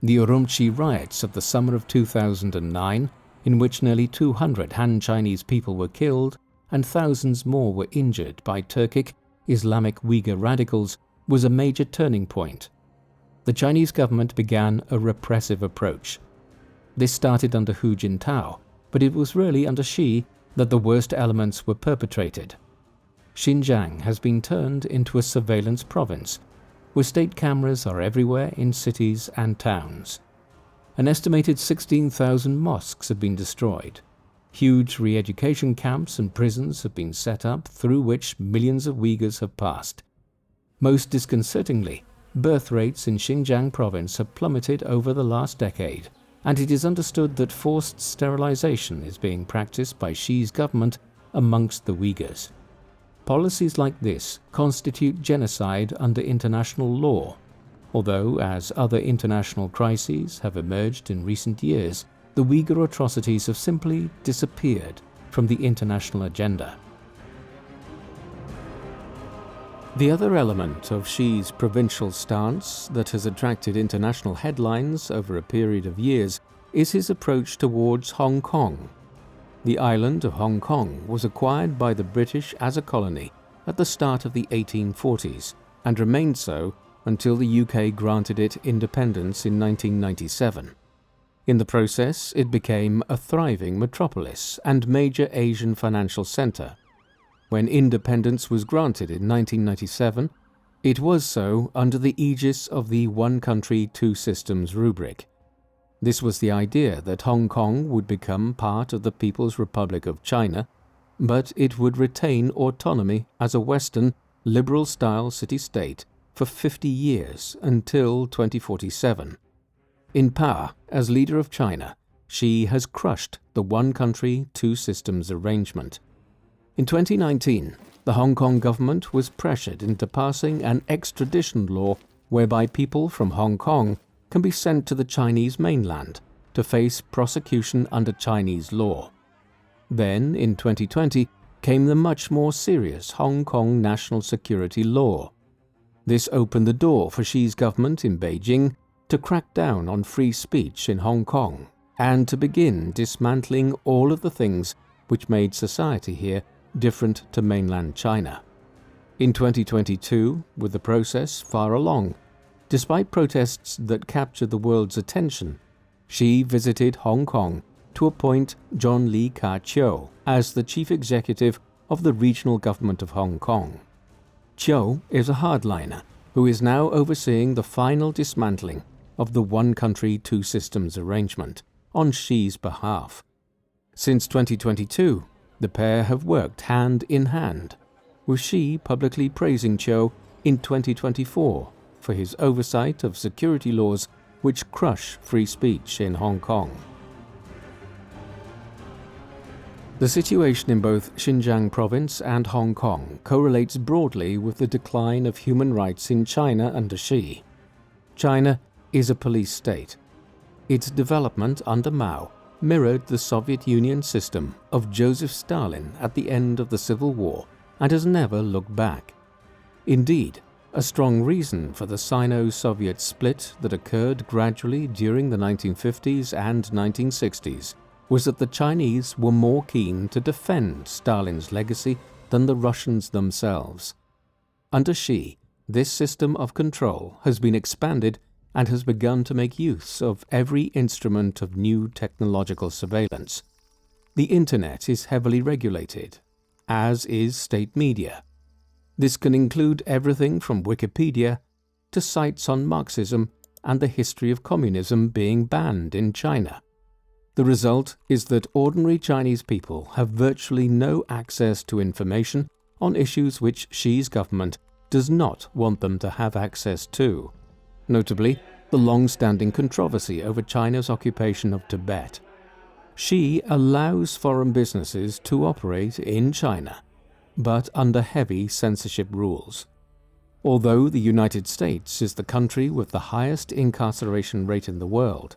The Urumqi riots of the summer of 2009, in which nearly 200 Han Chinese people were killed and thousands more were injured by Turkic Islamic Uyghur radicals, was a major turning point. The Chinese government began a repressive approach. This started under Hu Jintao, but it was really under Xi that the worst elements were perpetrated. Xinjiang has been turned into a surveillance province, where state cameras are everywhere in cities and towns. An estimated 16,000 mosques have been destroyed. Huge re-education camps and prisons have been set up through which millions of Uyghurs have passed. Most disconcertingly, birth rates in Xinjiang province have plummeted over the last decade, and it is understood that forced sterilization is being practiced by Xi's government amongst the Uyghurs. Policies like this constitute genocide under international law, although as other international crises have emerged in recent years, the Uyghur atrocities have simply disappeared from the international agenda. The other element of Xi's provincial stance that has attracted international headlines over a period of years is his approach towards Hong Kong. The island of Hong Kong was acquired by the British as a colony at the start of the 1840s and remained so until the UK granted it independence in 1997. In the process, it became a thriving metropolis and major Asian financial centre. When independence was granted in 1997, It was so under the aegis of the One Country, Two Systems rubric. This was the idea that Hong Kong would become part of the People's Republic of China, but it would retain autonomy as a Western, liberal-style city-state for 50 years until 2047. In power as leader of China, Xi has crushed the One Country, Two Systems arrangement. In 2019, the Hong Kong government was pressured into passing an extradition law whereby people from Hong Kong can be sent to the Chinese mainland to face prosecution under Chinese law. Then, in 2020, came the much more serious Hong Kong national security law. This opened the door for Xi's government in Beijing to crack down on free speech in Hong Kong and to begin dismantling all of the things which made society here different to mainland China. In 2022, with the process far along, despite protests that captured the world's attention, Xi visited Hong Kong to appoint John Lee Ka-chiu as the chief executive of the regional government of Hong Kong. Chiu is a hardliner who is now overseeing the final dismantling of the One Country, Two Systems arrangement on Xi's behalf. Since 2022, the pair have worked hand in hand, with Xi publicly praising Chiu in 2024 for his oversight of security laws which crush free speech in Hong Kong. The situation in both Xinjiang province and Hong Kong correlates broadly with the decline of human rights in China under Xi. China is a police state. Its development under Mao mirrored the Soviet Union system of Joseph Stalin at the end of the Civil War and has never looked back. Indeed, a strong reason for the Sino-Soviet split that occurred gradually during the 1950s and 1960s was that the Chinese were more keen to defend Stalin's legacy than the Russians themselves. Under Xi, this system of control has been expanded and has begun to make use of every instrument of new technological surveillance. The Internet is heavily regulated, as is state media. This can include everything from Wikipedia to sites on Marxism and the history of communism being banned in China. The result is that ordinary Chinese people have virtually no access to information on issues which Xi's government does not want them to have access to, notably the long-standing controversy over China's occupation of Tibet. Xi allows foreign businesses to operate in China, but under heavy censorship rules. Although the United States is the country with the highest incarceration rate in the world,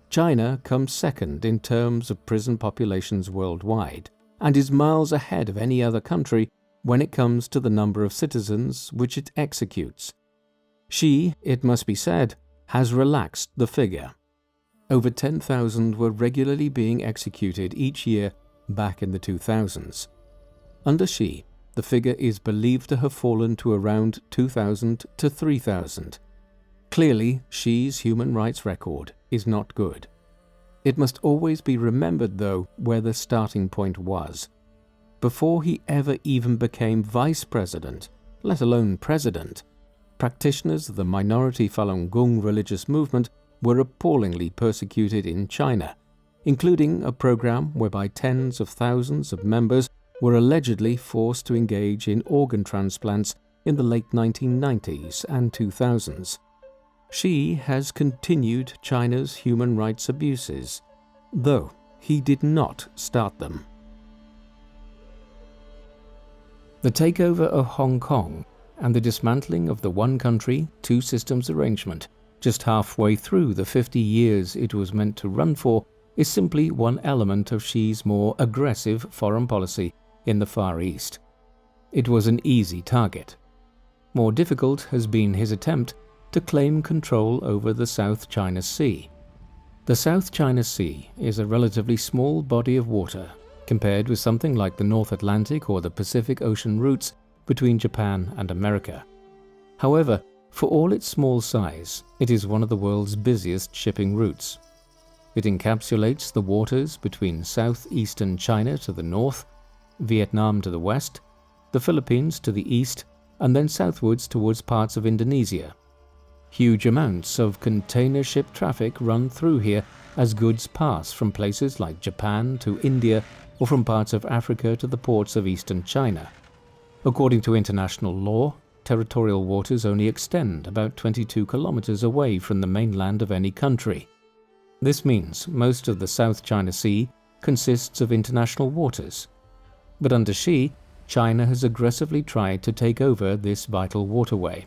China comes second in terms of prison populations worldwide and is miles ahead of any other country when it comes to the number of citizens which it executes. Xi, it must be said, has relaxed the figure. Over 10,000 were regularly being executed each year back in the 2000s. Under Xi, the figure is believed to have fallen to around 2,000 to 3,000. Clearly, Xi's human rights record is not good. It must always be remembered, though, where the starting point was. Before he ever even became vice president, let alone president, practitioners of the minority Falun Gong religious movement were appallingly persecuted in China, including a program whereby tens of thousands of members were allegedly forced to engage in organ transplants in the late 1990s and 2000s. Xi has continued China's human rights abuses, though he did not start them. The takeover of Hong Kong and the dismantling of the One Country, Two Systems arrangement just halfway through the 50 years it was meant to run for is simply one element of Xi's more aggressive foreign policy in the Far East. It was an easy target. More difficult has been his attempt to claim control over the South China Sea. The South China Sea is a relatively small body of water compared with something like the North Atlantic or the Pacific Ocean routes between Japan and America. However, for all its small size, it is one of the world's busiest shipping routes. It encapsulates the waters between southeastern China to the north, Vietnam to the west, the Philippines to the east, and then southwards towards parts of Indonesia. Huge amounts of container ship traffic run through here as goods pass from places like Japan to India or from parts of Africa to the ports of eastern China. According to international law, territorial waters only extend about 22 kilometers away from the mainland of any country. This means most of the South China Sea consists of international waters. But under Xi, China has aggressively tried to take over this vital waterway.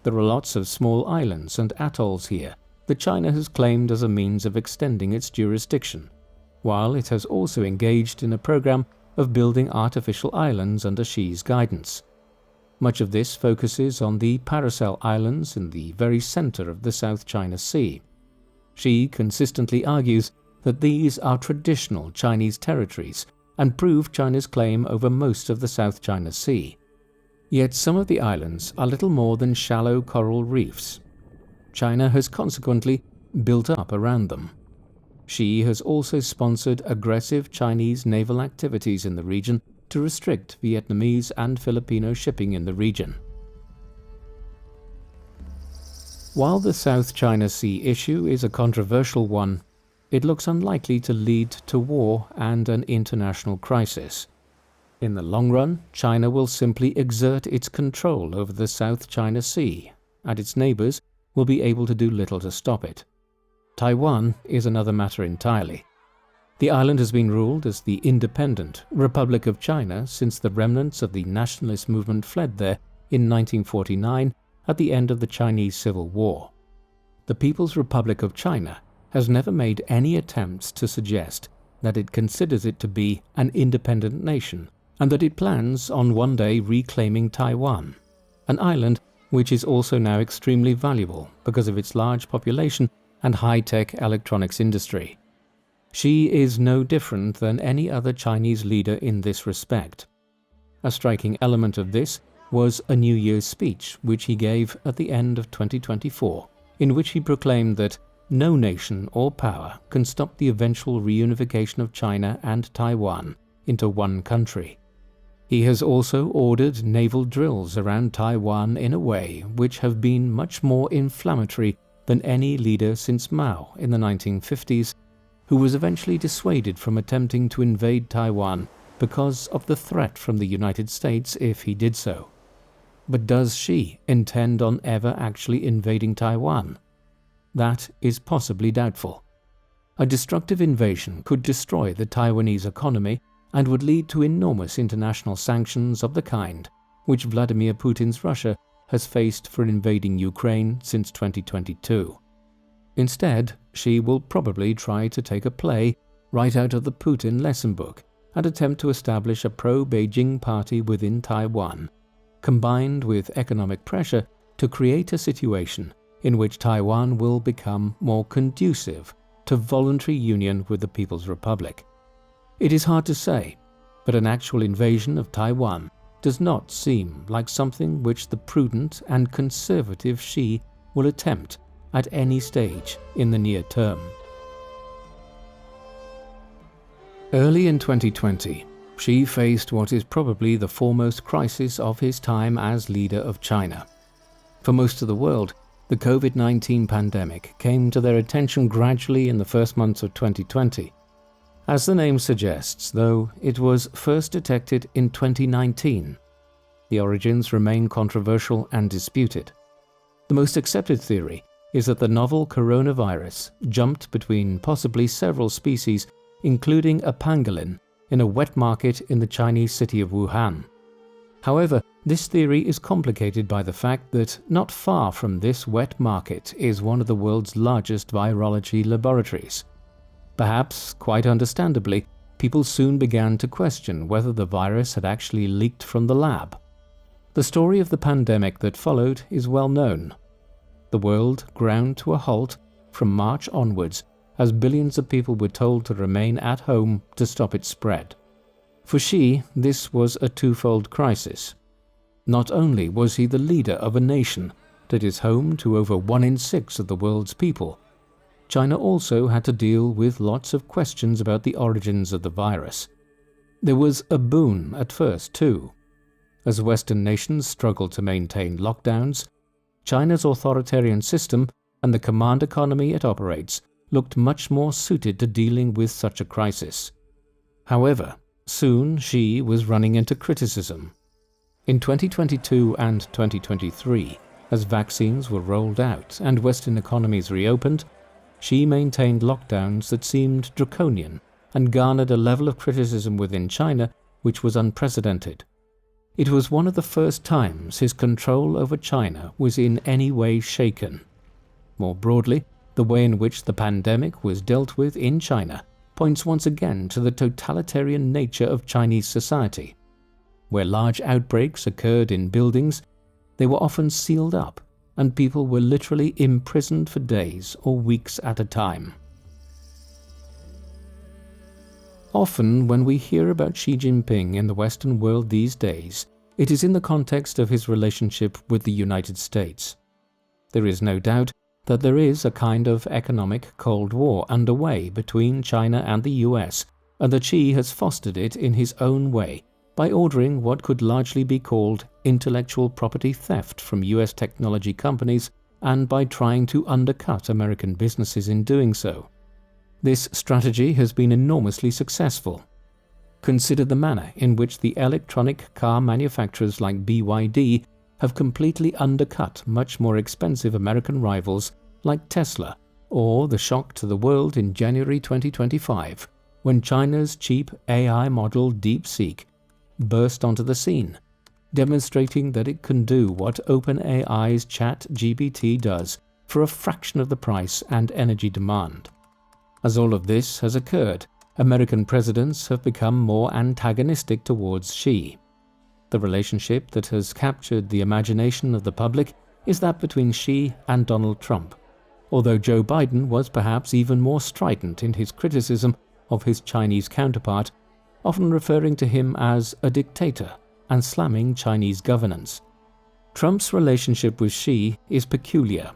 There are lots of small islands and atolls here that China has claimed as a means of extending its jurisdiction, while it has also engaged in a program of building artificial islands under Xi's guidance. Much of this focuses on the Paracel Islands in the very center of the South China Sea. Xi consistently argues that these are traditional Chinese territories and prove China's claim over most of the South China Sea. Yet some of the islands are little more than shallow coral reefs. China has consequently built up around them. Xi has also sponsored aggressive Chinese naval activities in the region to restrict Vietnamese and Filipino shipping in the region. While the South China Sea issue is a controversial one, it looks unlikely to lead to war and an international crisis. In the long run, China will simply exert its control over the South China Sea, and its neighbors will be able to do little to stop it. Taiwan is another matter entirely. The island has been ruled as the independent Republic of China since the remnants of the nationalist movement fled there in 1949 at the end of the Chinese Civil War. The People's Republic of China has never made any attempts to suggest that it considers it to be an independent nation and that it plans on one day reclaiming Taiwan, an island which is also now extremely valuable because of its large population and high-tech electronics industry. Xi is no different than any other Chinese leader in this respect. A striking element of this was a New Year's speech which he gave at the end of 2024, in which he proclaimed that no nation or power can stop the eventual reunification of China and Taiwan into one country. He has also ordered naval drills around Taiwan in a way which have been much more inflammatory than any leader since Mao in the 1950s, who was eventually dissuaded from attempting to invade Taiwan because of the threat from the United States if he did so. But does Xi intend on ever actually invading Taiwan? That is possibly doubtful. A destructive invasion could destroy the Taiwanese economy and would lead to enormous international sanctions of the kind which Vladimir Putin's Russia has faced for invading Ukraine since 2022. Instead, Xi will probably try to take a play right out of the Putin lesson book and attempt to establish a pro-Beijing party within Taiwan, combined with economic pressure to create a situation in which Taiwan will become more conducive to voluntary union with the People's Republic. It is hard to say, but an actual invasion of Taiwan does not seem like something which the prudent and conservative Xi will attempt at any stage in the near term. Early in 2020, Xi faced what is probably the foremost crisis of his time as leader of China. For most of the world, the COVID-19 pandemic came to their attention gradually in the first months of 2020. As the name suggests, though, it was first detected in 2019. The origins remain controversial and disputed. The most accepted theory is that the novel coronavirus jumped between possibly several species, including a pangolin, in a wet market in the Chinese city of Wuhan. However, this theory is complicated by the fact that not far from this wet market is one of the world's largest virology laboratories. Perhaps, quite understandably, people soon began to question whether the virus had actually leaked from the lab. The story of the pandemic that followed is well known. The world ground to a halt from March onwards as billions of people were told to remain at home to stop its spread. For Xi, this was a twofold crisis. Not only was he the leader of a nation that is home to over 1 in 6 of the world's people, China also had to deal with lots of questions about the origins of the virus. There was a boon at first too. As Western nations struggled to maintain lockdowns, China's authoritarian system and the command economy it operates looked much more suited to dealing with such a crisis. However, soon Xi was running into criticism. In 2022 and 2023, as vaccines were rolled out and Western economies reopened, Xi maintained lockdowns that seemed draconian and garnered a level of criticism within China which was unprecedented. It was one of the first times his control over China was in any way shaken. More broadly, the way in which the pandemic was dealt with in China points once again to the totalitarian nature of Chinese society. Where large outbreaks occurred in buildings, they were often sealed up, and people were literally imprisoned for days or weeks at a time. Often when we hear about Xi Jinping in the Western world these days, it is in the context of his relationship with the United States. There is no doubt that there is a kind of economic Cold War underway between China and the US, and that Xi has fostered it in his own way by ordering what could largely be called intellectual property theft from US technology companies and by trying to undercut American businesses in doing so. This strategy has been enormously successful. Consider the manner in which the electronic car manufacturers like BYD have completely undercut much more expensive American rivals like Tesla, or the shock to the world in January 2025 when China's cheap AI model DeepSeek burst onto the scene, demonstrating that it can do what OpenAI's ChatGPT does for a fraction of the price and energy demand. As all of this has occurred, American presidents have become more antagonistic towards Xi. The relationship that has captured the imagination of the public is that between Xi and Donald Trump, although Joe Biden was perhaps even more strident in his criticism of his Chinese counterpart, often referring to him as a dictator and slamming Chinese governance. Trump's relationship with Xi is peculiar.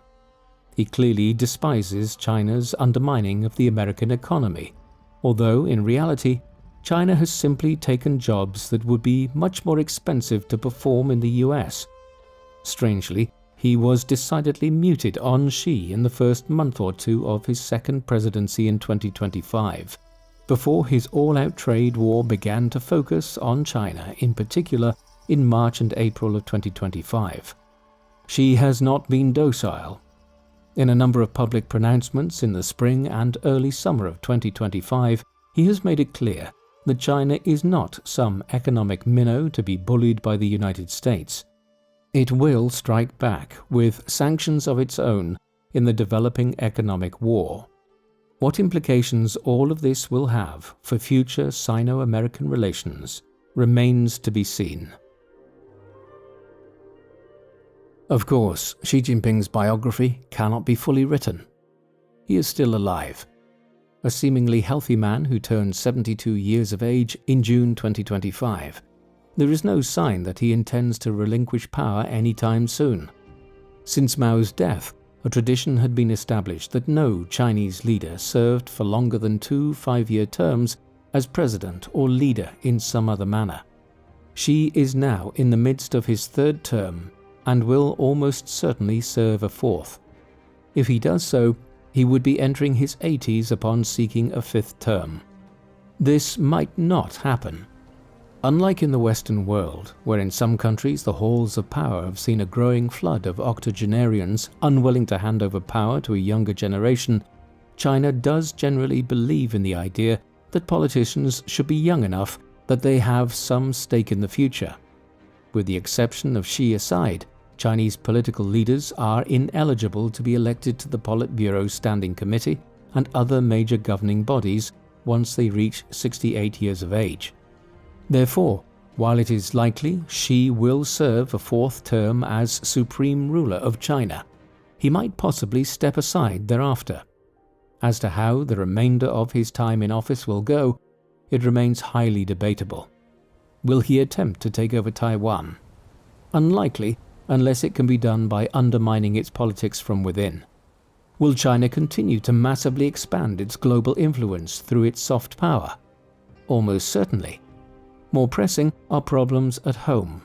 He clearly despises China's undermining of the American economy, although in reality, China has simply taken jobs that would be much more expensive to perform in the US. Strangely, he was decidedly muted on Xi in the first month or two of his second presidency in 2025, before his all-out trade war began to focus on China, in particular in March and April of 2025. Xi has not been docile. In a number of public pronouncements in the spring and early summer of 2025, he has made it clear that China is not some economic minnow to be bullied by the United States. It will strike back with sanctions of its own in the developing economic war. What implications all of this will have for future Sino-American relations remains to be seen. Of course, Xi Jinping's biography cannot be fully written. He is still alive, a seemingly healthy man who turned 72 years of age in June 2025. There is no sign that he intends to relinquish power anytime soon. Since Mao's death, a tradition had been established that no Chinese leader served for longer than 2 5-year terms as president or leader in some other manner. Xi is now in the midst of his 3rd term and will almost certainly serve a 4th. If he does so, he would be entering his 80s upon seeking a 5th term. This might not happen. Unlike in the Western world, where in some countries the halls of power have seen a growing flood of octogenarians unwilling to hand over power to a younger generation, China does generally believe in the idea that politicians should be young enough that they have some stake in the future. With the exception of Xi aside, Chinese political leaders are ineligible to be elected to the Politburo Standing Committee and other major governing bodies once they reach 68 years of age. Therefore, while it is likely Xi will serve a 4th term as supreme ruler of China, he might possibly step aside thereafter. As to how the remainder of his time in office will go, it remains highly debatable. Will he attempt to take over Taiwan? Unlikely, unless it can be done by undermining its politics from within. Will China continue to massively expand its global influence through its soft power? Almost certainly. More pressing are problems at home.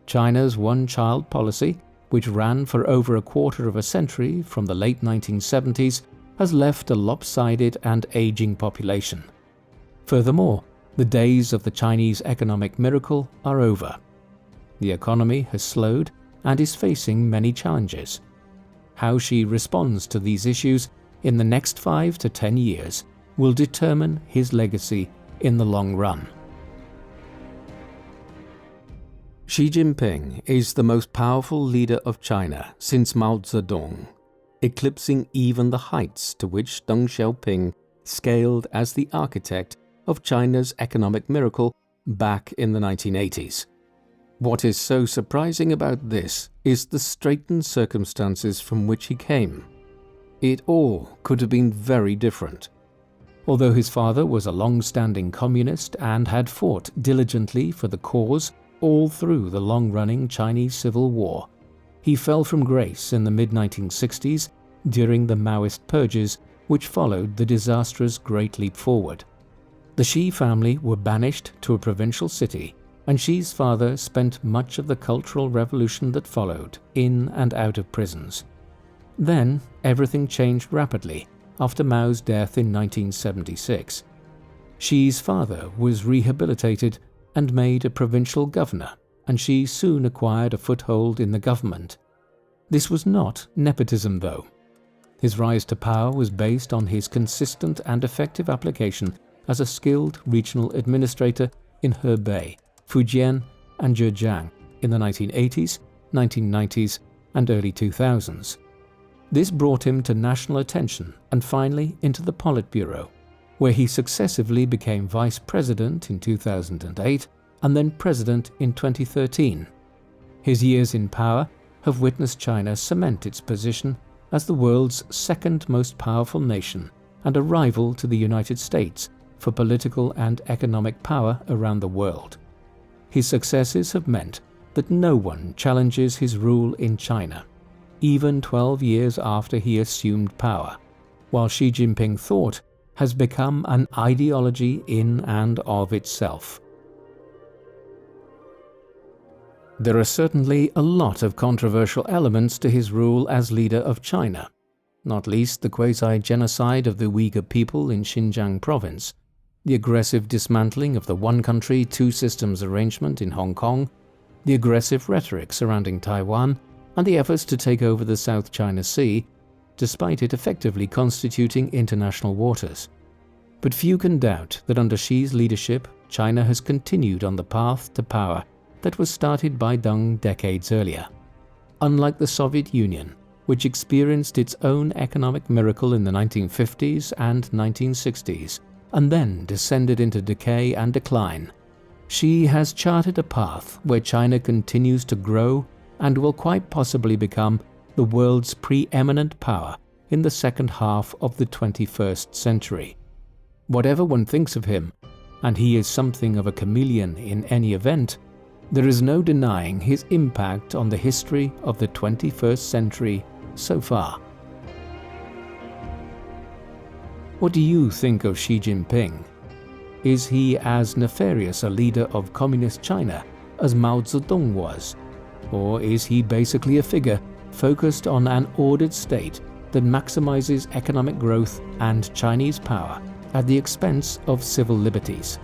China's one-child policy, which ran for over a quarter of a century from the late 1970s, has left a lopsided and aging population. Furthermore, the days of the Chinese economic miracle are over. The economy has slowed and is facing many challenges. How Xi responds to these issues in the next 5 to 10 years will determine his legacy in the long run. Xi Jinping is the most powerful leader of China since Mao Zedong, eclipsing even the heights to which Deng Xiaoping scaled as the architect of China's economic miracle back in the 1980s. What is so surprising about this is the straitened circumstances from which he came. It all could have been very different. Although his father was a long-standing communist and had fought diligently for the cause all through the long-running Chinese Civil War, he fell from grace in the mid-1960s during the Maoist purges which followed the disastrous Great Leap Forward. The Xi family were banished to a provincial city, and Xi's father spent much of the Cultural Revolution that followed in and out of prisons. Then everything changed rapidly after Mao's death in 1976. Xi's father was rehabilitated and made a provincial governor, and Xi soon acquired a foothold in the government. This was not nepotism, though. His rise to power was based on his consistent and effective application as a skilled regional administrator in Hebei, Fujian, and Zhejiang in the 1980s, 1990s, and early 2000s. This brought him to national attention and finally into the Politburo, where he successively became vice president in 2008 and then president in 2013. His years in power have witnessed China cement its position as the world's second most powerful nation and a rival to the United States for political and economic power around the world. His successes have meant that no one challenges his rule in China, even 12 years after he assumed power, while Xi Jinping Thought has become an ideology in and of itself. There are certainly a lot of controversial elements to his rule as leader of China, not least the quasi-genocide of the Uyghur people in Xinjiang province, the aggressive dismantling of the one country, two systems arrangement in Hong Kong, the aggressive rhetoric surrounding Taiwan, and the efforts to take over the South China Sea, despite it effectively constituting international waters. But few can doubt that under Xi's leadership, China has continued on the path to power that was started by Deng decades earlier. Unlike the Soviet Union, which experienced its own economic miracle in the 1950s and 1960s, and then descended into decay and decline, Xi has charted a path where China continues to grow and will quite possibly become the world's preeminent power in the second half of the 21st century. Whatever one thinks of him, and he is something of a chameleon in any event, there is no denying his impact on the history of the 21st century so far. What do you think of Xi Jinping? Is he as nefarious a leader of Communist China as Mao Zedong was? Or is he basically a figure focused on an ordered state that maximizes economic growth and Chinese power at the expense of civil liberties?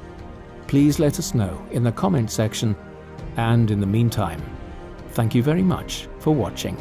Please let us know in the comment section, and in the meantime, thank you very much for watching.